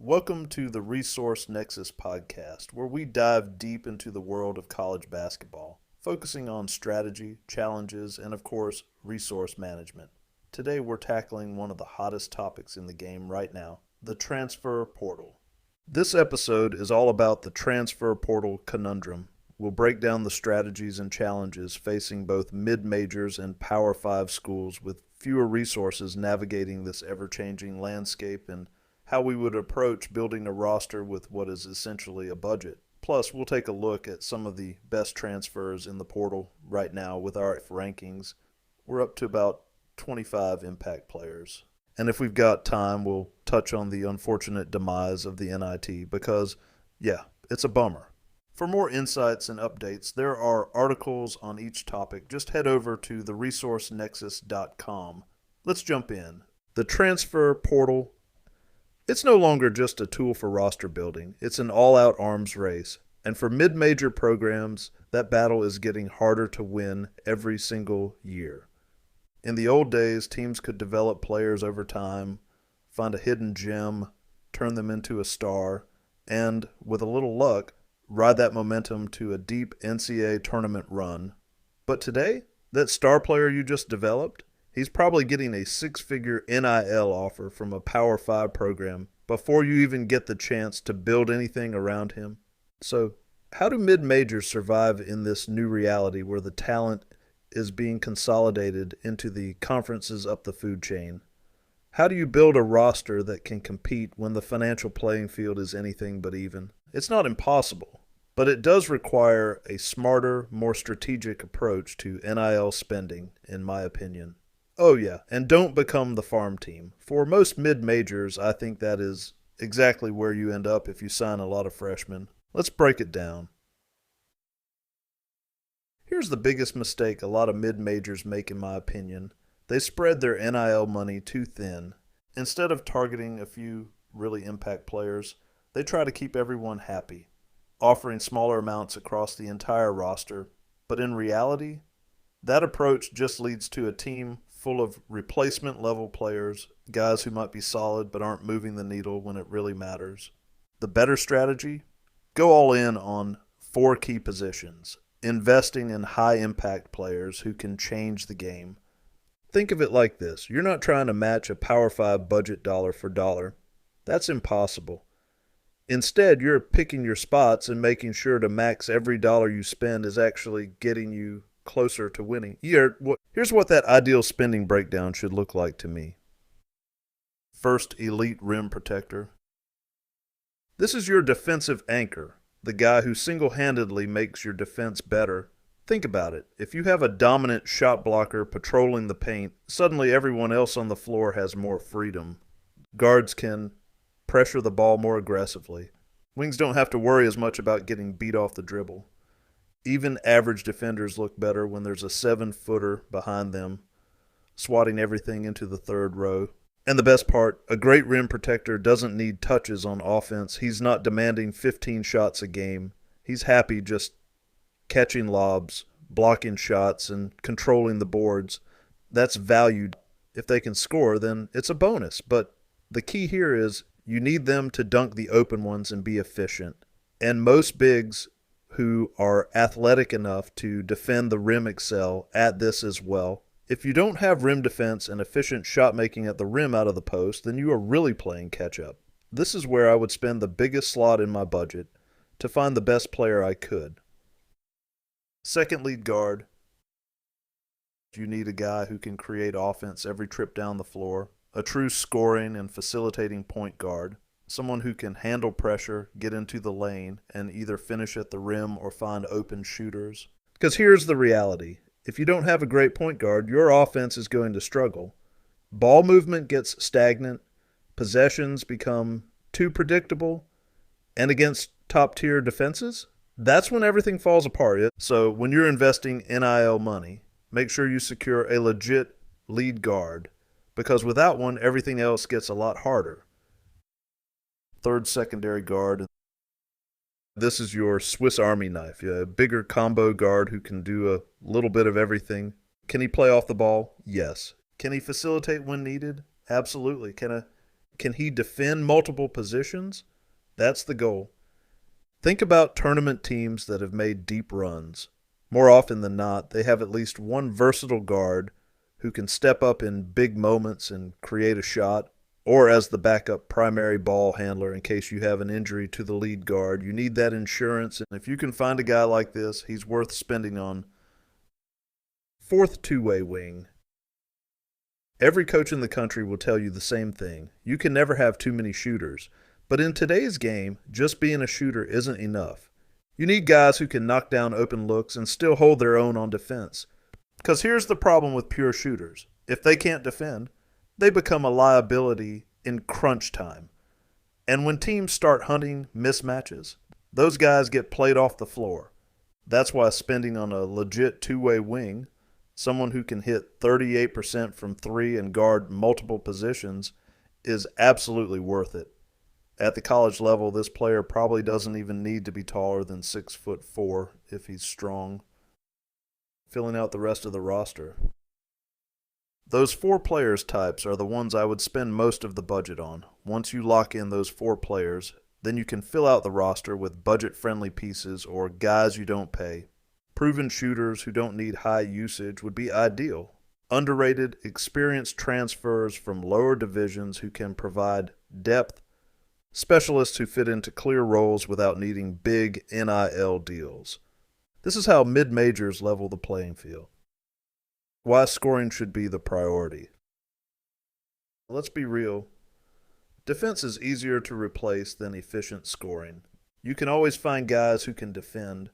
Welcome to the Resource Nexus podcast, where we dive deep into the world of college basketball, focusing on strategy, challenges, and of course, resource management. Today we're tackling one of the hottest topics in the game right now, the transfer portal. This episode is all about the transfer portal conundrum. We'll break down the strategies and challenges facing both mid-majors and Power 5 schools with fewer resources navigating this ever-changing landscape and how we would approach building a roster with what is essentially a budget. Plus, we'll take a look at some of the best transfers in the portal right now with our rankings. We're up to about 25 impact players. And if we've got time, we'll touch on the unfortunate demise of the NIT because, yeah, it's a bummer. For more insights and updates, there are articles on each topic. Just head over to theresourcenexus.com. Let's jump in. The transfer portal. It's no longer just a tool for roster building. It's an all-out arms race. And for mid-major programs, that battle is getting harder to win every single year. In the old days, teams could develop players over time, find a hidden gem, turn them into a star, and, with a little luck, ride that momentum to a deep NCAA tournament run. But today, that star player you just developed, he's probably getting a six-figure NIL offer from a Power 5 program before you even get the chance to build anything around him. So, how do mid-majors survive in this new reality where the talent is being consolidated into the conferences up the food chain? How do you build a roster that can compete when the financial playing field is anything but even? It's not impossible, but it does require a smarter, more strategic approach to NIL spending, in my opinion. Oh yeah, and don't become the farm team. For most mid-majors, I think that is exactly where you end up if you sign a lot of freshmen. Let's break it down. Here's the biggest mistake a lot of mid-majors make, in my opinion. They spread their NIL money too thin. Instead of targeting a few really impact players, they try to keep everyone happy, offering smaller amounts across the entire roster. But in reality, that approach just leads to a team full of replacement-level players, guys who might be solid but aren't moving the needle when it really matters. The better strategy? Go all in on 4 key positions, investing in high-impact players who can change the game. Think of it like this. You're not trying to match a Power 5 budget dollar for dollar. That's impossible. Instead, you're picking your spots and making sure to max every dollar you spend is actually getting you closer to winning. Here's what that ideal spending breakdown should look like to me. First, elite rim protector. This is your defensive anchor, the guy who single-handedly makes your defense better. Think about it. If you have a dominant shot blocker patrolling the paint, suddenly everyone else on the floor has more freedom. Guards can pressure the ball more aggressively. Wings don't have to worry as much about getting beat off the dribble. Even average defenders look better when there's a 7-footer behind them, swatting everything into the third row. And the best part, a great rim protector doesn't need touches on offense. He's not demanding 15 shots a game. He's happy just catching lobs, blocking shots, and controlling the boards. That's valued. If they can score, then it's a bonus. But the key here is you need them to dunk the open ones and be efficient. And most bigs who are athletic enough to defend the rim excel at this as well. If you don't have rim defense and efficient shot making at the rim out of the post, then you are really playing catch up. This is where I would spend the biggest slot in my budget to find the best player I could. Second lead guard. You need a guy who can create offense every trip down the floor, a true scoring and facilitating point guard, someone who can handle pressure, get into the lane, and either finish at the rim or find open shooters. Because here's the reality. If you don't have a great point guard, your offense is going to struggle. Ball movement gets stagnant, possessions become too predictable, and against top-tier defenses, that's when everything falls apart. So when you're investing NIL money, make sure you secure a legit lead guard, because without one, everything else gets a lot harder. Third secondary guard. This is your Swiss Army knife, a bigger combo guard who can do a little bit of everything. Can he play off the ball? Yes. Can he facilitate when needed? Absolutely. Can Can he defend multiple positions? That's the goal. Think about tournament teams that have made deep runs. More often than not, they have at least one versatile guard who can step up in big moments and create a shot, or as the backup primary ball handler in case you have an injury to the lead guard. You need that insurance, and if you can find a guy like this, he's worth spending on. Fourth two-way wing. Every coach in the country will tell you the same thing. You can never have too many shooters. But in today's game, just being a shooter isn't enough. You need guys who can knock down open looks and still hold their own on defense. Because here's the problem with pure shooters. If they can't defend, they become a liability in crunch time. And when teams start hunting mismatches, those guys get played off the floor. That's why spending on a legit two-way wing, someone who can hit 38% from three and guard multiple positions, is absolutely worth it. At the college level, this player probably doesn't even need to be taller than 6'4" if he's strong. Filling out the rest of the roster. Those four players types are the ones I would spend most of the budget on. Once you lock in those four players, then you can fill out the roster with budget-friendly pieces or guys you don't pay. Proven shooters who don't need high usage would be ideal. Underrated, experienced transfers from lower divisions who can provide depth. Specialists who fit into clear roles without needing big NIL deals. This is how mid-majors level the playing field. Why scoring should be the priority. Let's be real. Defense is easier to replace than efficient scoring. You can always find guys who can defend,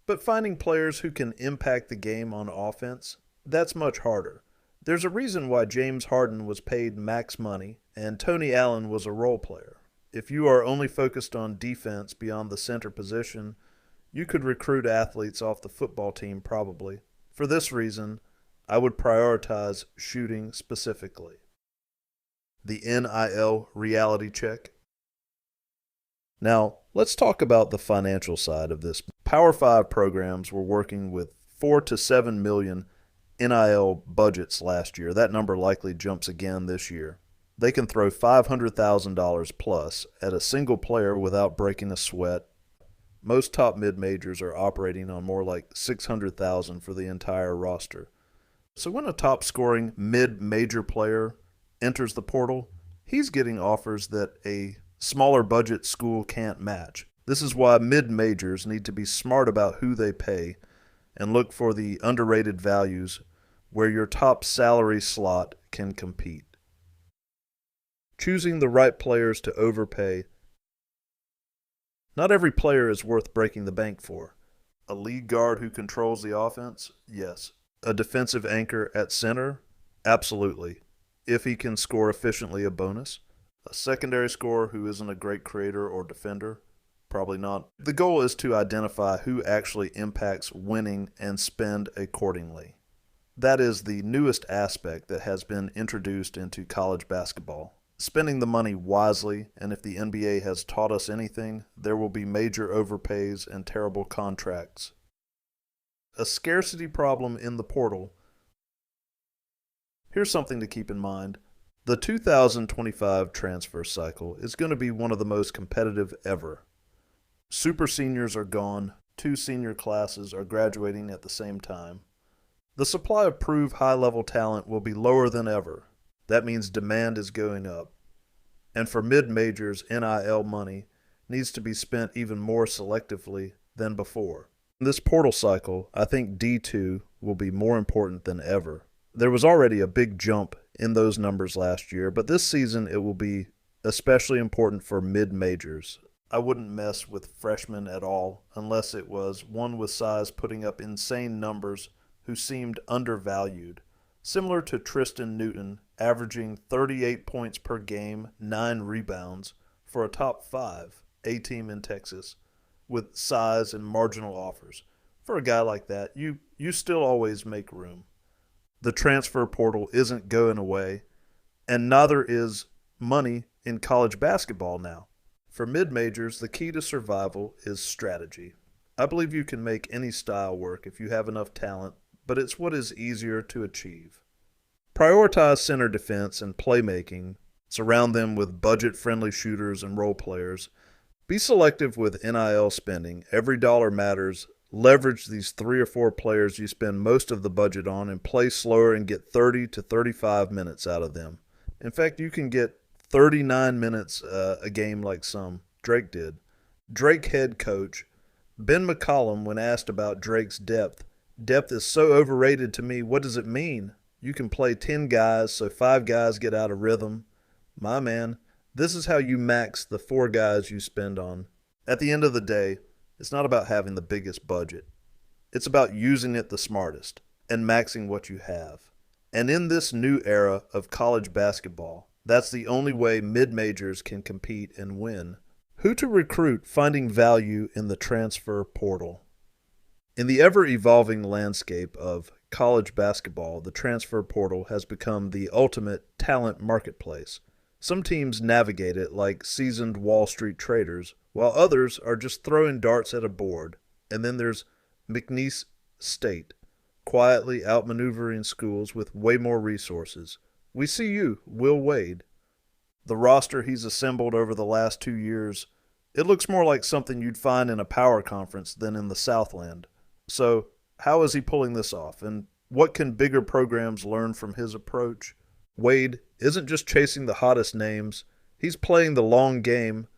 but finding players who can impact the game on offense, that's much harder. There's a reason why James Harden was paid max money and Tony Allen was a role player. If you are only focused on defense beyond the center position, you could recruit athletes off the football team probably. For this reason, I would prioritize shooting specifically. The NIL reality check. Now, let's talk about the financial side of this. Power 5 programs were working with 4 to 7 million NIL budgets last year. That number likely jumps again this year. They can throw $500,000 plus at a single player without breaking a sweat. Most top mid-majors are operating on more like $600,000 for the entire roster. So when a top-scoring mid-major player enters the portal, he's getting offers that a smaller budget school can't match. This is why mid-majors need to be smart about who they pay and look for the underrated values where your top salary slot can compete. Choosing the right players to overpay. Not every player is worth breaking the bank for. A lead guard who controls the offense? Yes. A defensive anchor at center? Absolutely. If he can score efficiently, a bonus. A secondary scorer who isn't a great creator or defender? Probably not. The goal is to identify who actually impacts winning and spend accordingly. That is the newest aspect that has been introduced into college basketball. Spending the money wisely, and if the NBA has taught us anything, there will be major overpays and terrible contracts. A scarcity problem in the portal. Here's something to keep in mind. The 2025 transfer cycle is going to be one of the most competitive ever. Super seniors are gone. 2 senior classes are graduating at the same time. The supply of proved high-level talent will be lower than ever. That means demand is going up. And for mid-majors, NIL money needs to be spent even more selectively than before. In this portal cycle, I think D2 will be more important than ever. There was already a big jump in those numbers last year, but this season it will be especially important for mid-majors. I wouldn't mess with freshmen at all unless it was one with size putting up insane numbers who seemed undervalued. Similar to Tristan Newton, averaging 38 points per game, 9 rebounds, for a top 5 A-team in Texas, with size and marginal offers. For a guy like that, you still always make room. The transfer portal isn't going away, and neither is money in college basketball now. For mid-majors, the key to survival is strategy. I believe you can make any style work if you have enough talent, but it's what is easier to achieve. Prioritize center defense and playmaking Surround them with budget-friendly shooters and role players. Be selective with NIL spending. Every dollar matters. Leverage these 3 or 4 players you spend most of the budget on and play slower and get 30 to 35 minutes out of them. In fact, you can get 39 minutes a game like some Drake did. Drake head coach Ben McCollum, when asked about Drake's depth is so overrated to me. What does it mean? You can play 10 guys, so 5 guys get out of rhythm. My man, this is how you max the 4 guys you spend on. At the end of the day, it's not about having the biggest budget. It's about using it the smartest and maxing what you have. And in this new era of college basketball, that's the only way mid-majors can compete and win. Who to recruit, finding value in the transfer portal. In the ever-evolving landscape of college basketball, the transfer portal has become the ultimate talent marketplace. Some teams navigate it like seasoned Wall Street traders, while others are just throwing darts at a board. And then there's McNeese State, quietly outmaneuvering schools with way more resources. We see you, Will Wade. The roster he's assembled over the last 2 years, it looks more like something you'd find in a power conference than in the Southland. So, how is he pulling this off, and what can bigger programs learn from his approach? Wade isn't just chasing the hottest names, he's playing the long game,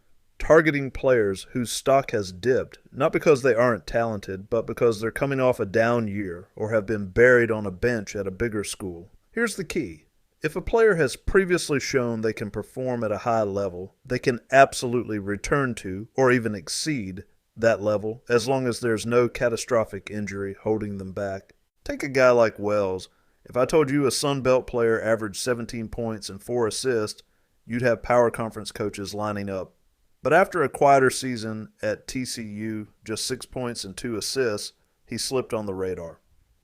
targeting players whose stock has dipped, not because they aren't talented, but because they're coming off a down year or have been buried on a bench at a bigger school. Here's the key. If a player has previously shown they can perform at a high level, they can absolutely return to, or even exceed, that level as long as there's no catastrophic injury holding them back. Take a guy like Wells. If I told you a Sun Belt player averaged 17 points and 4 assists, you'd have power conference coaches lining up. But after a quieter season at TCU, just 6 points and 2 assists, he slipped on the radar.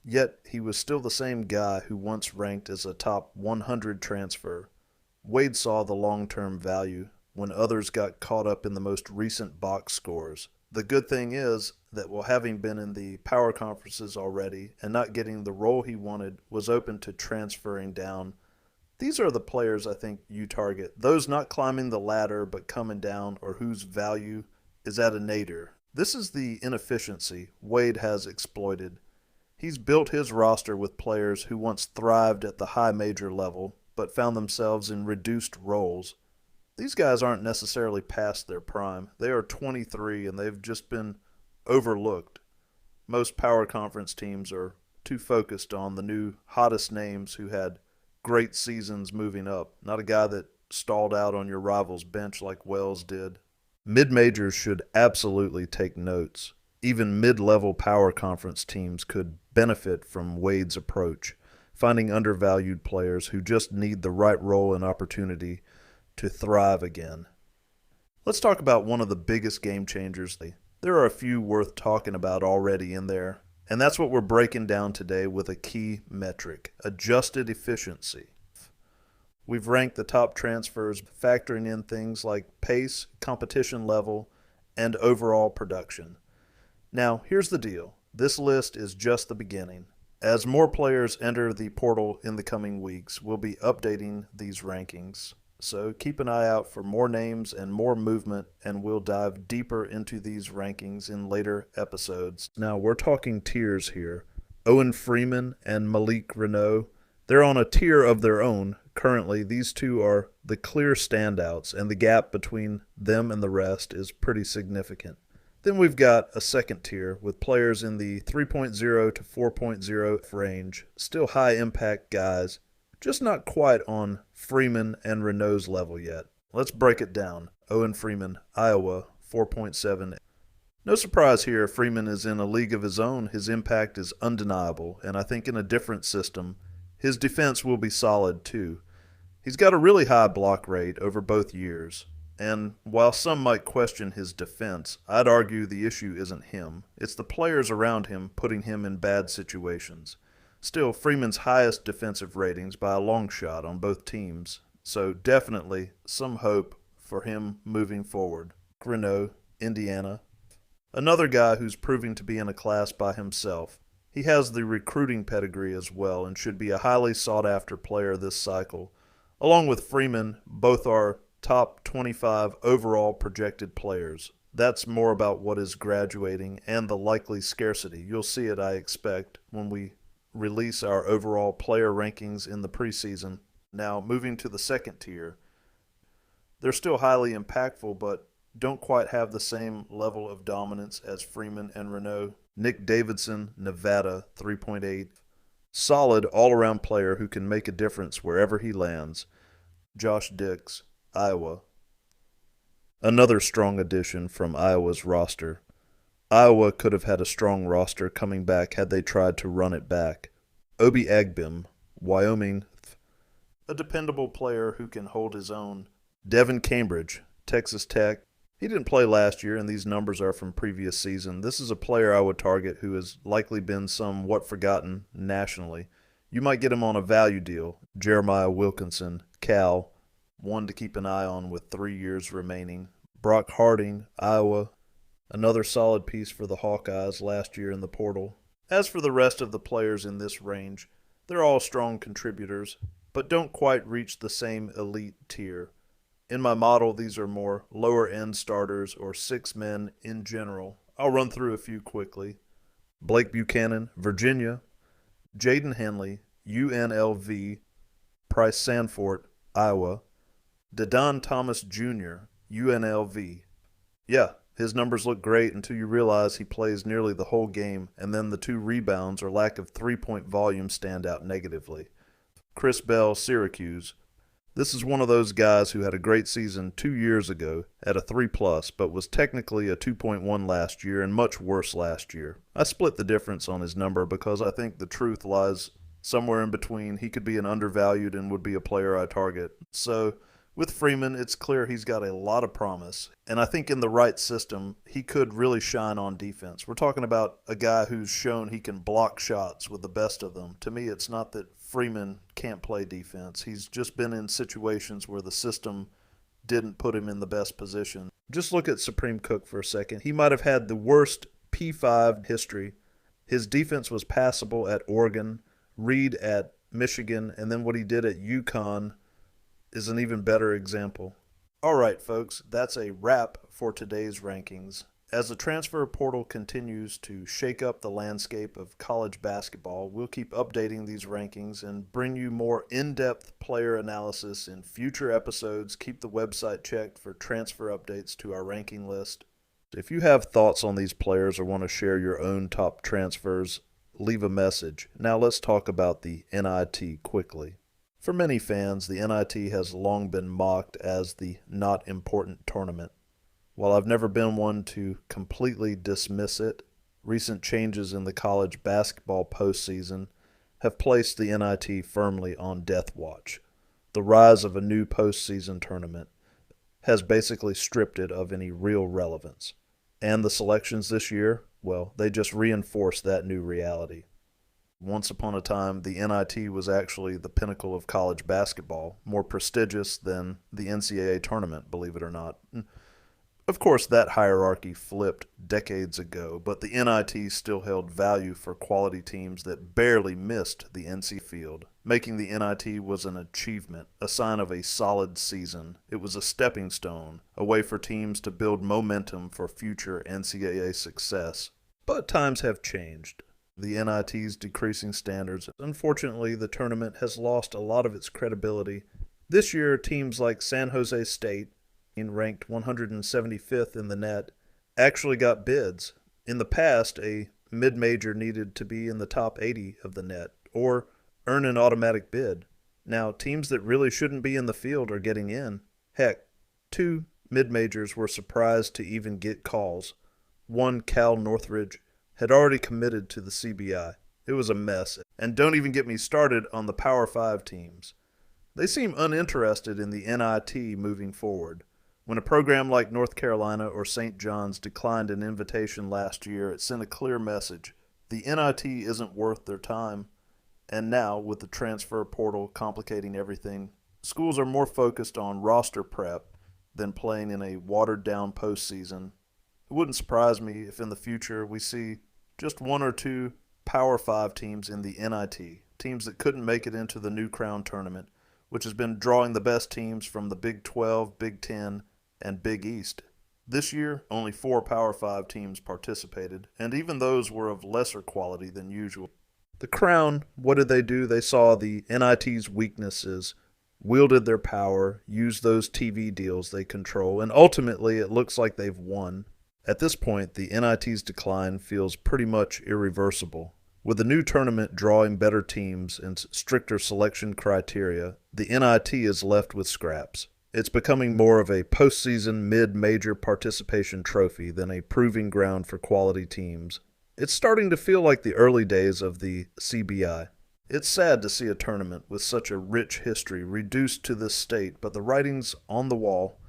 Yet he was still the same guy who once ranked as a top 100 transfer. Wade saw the long-term value when others got caught up in the most recent box scores. The good thing is that while having been in the power conferences already and not getting the role he wanted, was open to transferring down. These are the players I think you target. Those not climbing the ladder but coming down, or whose value is at a nadir. This is the inefficiency Wade has exploited. He's built his roster with players who once thrived at the high major level but found themselves in reduced roles. These guys aren't necessarily past their prime. They are 23 and they've just been overlooked. Most power conference teams are too focused on the new hottest names who had great seasons moving up, not a guy that stalled out on your rival's bench like Wells did. Mid-majors should absolutely take notes. Even mid-level power conference teams could benefit from Wade's approach, finding undervalued players who just need the right role and opportunity to thrive again. Let's talk about one of the biggest game changers. There are a few worth talking about already in there, and that's what we're breaking down today with a key metric: adjusted efficiency. We've ranked the top transfers, factoring in things like pace, competition level, and overall production. Now, here's the deal. This list is just the beginning. As more players enter the portal in the coming weeks, we'll be updating these rankings. So keep an eye out for more names and more movement, and we'll dive deeper into these rankings in later episodes. Now, we're talking tiers here. Owen Freeman and Malik Renault, they're on a tier of their own. Currently, these two are the clear standouts, and the gap between them and the rest is pretty significant. Then we've got a second tier with players in the 3.0 to 4.0 range, still high impact guys, just not quite on Freeman and Renault's level yet. Let's break it down. Owen Freeman, Iowa, 4.7. No surprise here, Freeman is in a league of his own. His impact is undeniable, and I think in a different system, his defense will be solid too. He's got a really high block rate over both years, and while some might question his defense, I'd argue the issue isn't him. It's the players around him putting him in bad situations. Still, Freeman's highest defensive ratings by a long shot on both teams, so definitely some hope for him moving forward. Renault, Indiana. Another guy who's proving to be in a class by himself. He has the recruiting pedigree as well and should be a highly sought-after player this cycle. Along with Freeman, both are top 25 overall projected players. That's more about what is graduating and the likely scarcity. You'll see it, I expect, when we release our overall player rankings in the preseason. Now, moving to the second tier, they're still highly impactful, but don't quite have the same level of dominance as Freeman and Renault. Nick Davidson, Nevada, 3.8. Solid all-around player who can make a difference wherever he lands. Josh Dix, Iowa. Another strong addition from Iowa's roster. Iowa could have had a strong roster coming back had they tried to run it back. Obi Agbim, Wyoming. A dependable player who can hold his own. Devin Cambridge, Texas Tech. He didn't play last year, and these numbers are from previous season. This is a player I would target who has likely been somewhat forgotten nationally. You might get him on a value deal. Jeremiah Wilkinson, Cal, one to keep an eye on with 3 years remaining. Brock Harding, Iowa, another solid piece for the Hawkeyes last year in the portal. As for the rest of the players in this range, they're all strong contributors, but don't quite reach the same elite tier. In my model, these are more lower-end starters or 6 men in general. I'll run through a few quickly. Blake Buchanan, Virginia. Jaden Henley, UNLV. Price Sanford, Iowa. Dedon Thomas Jr., UNLV. Yeah, his numbers look great until you realize he plays nearly the whole game, and then the 2 rebounds or lack of three-point volume stand out negatively. Chris Bell, Syracuse. This is one of those guys who had a great season 2 years ago at a 3+, but was technically a 2.1 last year and much worse last year. I split the difference on his number because I think the truth lies somewhere in between. He could be an undervalued and would be a player I target. So with Freeman, it's clear he's got a lot of promise, and I think in the right system, he could really shine on defense. We're talking about a guy who's shown he can block shots with the best of them. To me, it's not that Freeman can't play defense. He's just been in situations where the system didn't put him in the best position. Just look at Supreme Cook for a second. He might have had the worst P5 history. His defense was passable at Oregon, Reed at Michigan, and then what he did at UConn is an even better example. All right, folks, that's a wrap for today's rankings. As the transfer portal continues to shake up the landscape of college basketball, we'll keep updating these rankings and bring you more in-depth player analysis in future episodes. Keep the website checked for transfer updates to our ranking list. If you have thoughts on these players or want to share your own top transfers, leave a message. Now let's talk about the NIT quickly. For many fans, the NIT has long been mocked as the not important tournament. While I've never been one to completely dismiss it, recent changes in the college basketball postseason have placed the NIT firmly on death watch. The rise of a new postseason tournament has basically stripped it of any real relevance. And the selections this year, well, they just reinforce that new reality. Once upon a time, the NIT was actually the pinnacle of college basketball, more prestigious than the NCAA tournament, believe it or not. Of course, that hierarchy flipped decades ago, but the NIT still held value for quality teams that barely missed the NC field. Making the NIT was an achievement, a sign of a solid season. It was a stepping stone, a way for teams to build momentum for future NCAA success. But times have changed. The NIT's decreasing standards. Unfortunately, the tournament has lost a lot of its credibility. This year, teams like San Jose State, ranked 175th in the net, actually got bids. In the past, a mid-major needed to be in the top 80 of the net or earn an automatic bid. Now, teams that really shouldn't be in the field are getting in. Heck, 2 mid-majors were surprised to even get calls. One, Cal Northridge, had already committed to the CBI. It was a mess. And don't even get me started on the Power 5 teams. They seem uninterested in the NIT moving forward. When a program like North Carolina or St. John's declined an invitation last year, it sent a clear message. The NIT isn't worth their time. And now, with the transfer portal complicating everything, schools are more focused on roster prep than playing in a watered-down postseason. It wouldn't surprise me if in the future we see just 1 or 2 Power 5 teams in the NIT, teams that couldn't make it into the New Crown tournament, which has been drawing the best teams from the Big 12, Big 10, and Big East. This year, only 4 Power 5 teams participated, and even those were of lesser quality than usual. The Crown, what did they do? They saw the NIT's weaknesses, wielded their power, used those TV deals they control, and ultimately it looks like they've won. At this point, the NIT's decline feels pretty much irreversible. With the new tournament drawing better teams and stricter selection criteria, the NIT is left with scraps. It's becoming more of a postseason mid-major participation trophy than a proving ground for quality teams. It's starting to feel like the early days of the CBI. It's sad to see a tournament with such a rich history reduced to this state, but the writing's on the wall.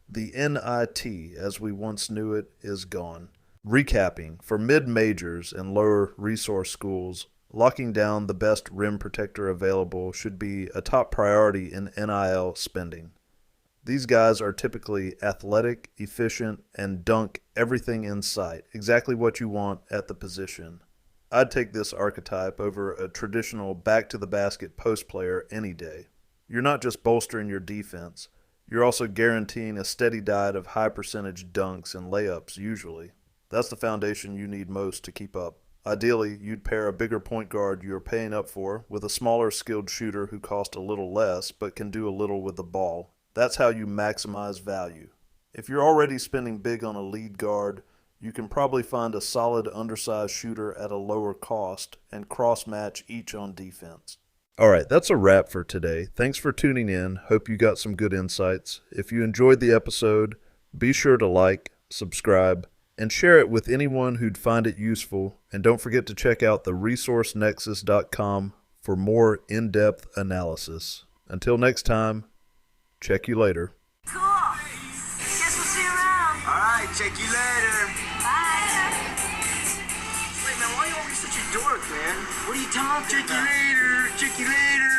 The NIT, as we once knew it, is gone. Recapping, for mid-majors and lower resource schools, locking down the best rim protector available should be a top priority in NIL spending. These guys are typically athletic, efficient, and dunk everything in sight, exactly what you want at the position. I'd take this archetype over a traditional back-to-the-basket post player any day. You're not just bolstering your defense, you're also guaranteeing a steady diet of high-percentage dunks and layups usually. That's the foundation you need most to keep up. Ideally, you'd pair a bigger point guard you're paying up for with a smaller skilled shooter who costs a little less but can do a little with the ball. That's how you maximize value. If you're already spending big on a lead guard, you can probably find a solid undersized shooter at a lower cost and cross-match each on defense. Alright, that's a wrap for today. Thanks for tuning in. Hope you got some good insights. If you enjoyed the episode, be sure to like, subscribe, and share it with anyone who'd find it useful. And don't forget to check out theresourcenexus.com for more in-depth analysis. Until next time, check you later. Cool. Guess we'll see you around. All right, check you later. Bye. Wait, man, why are you always such a dork, man? What are you talking Check you about? later. Check you later.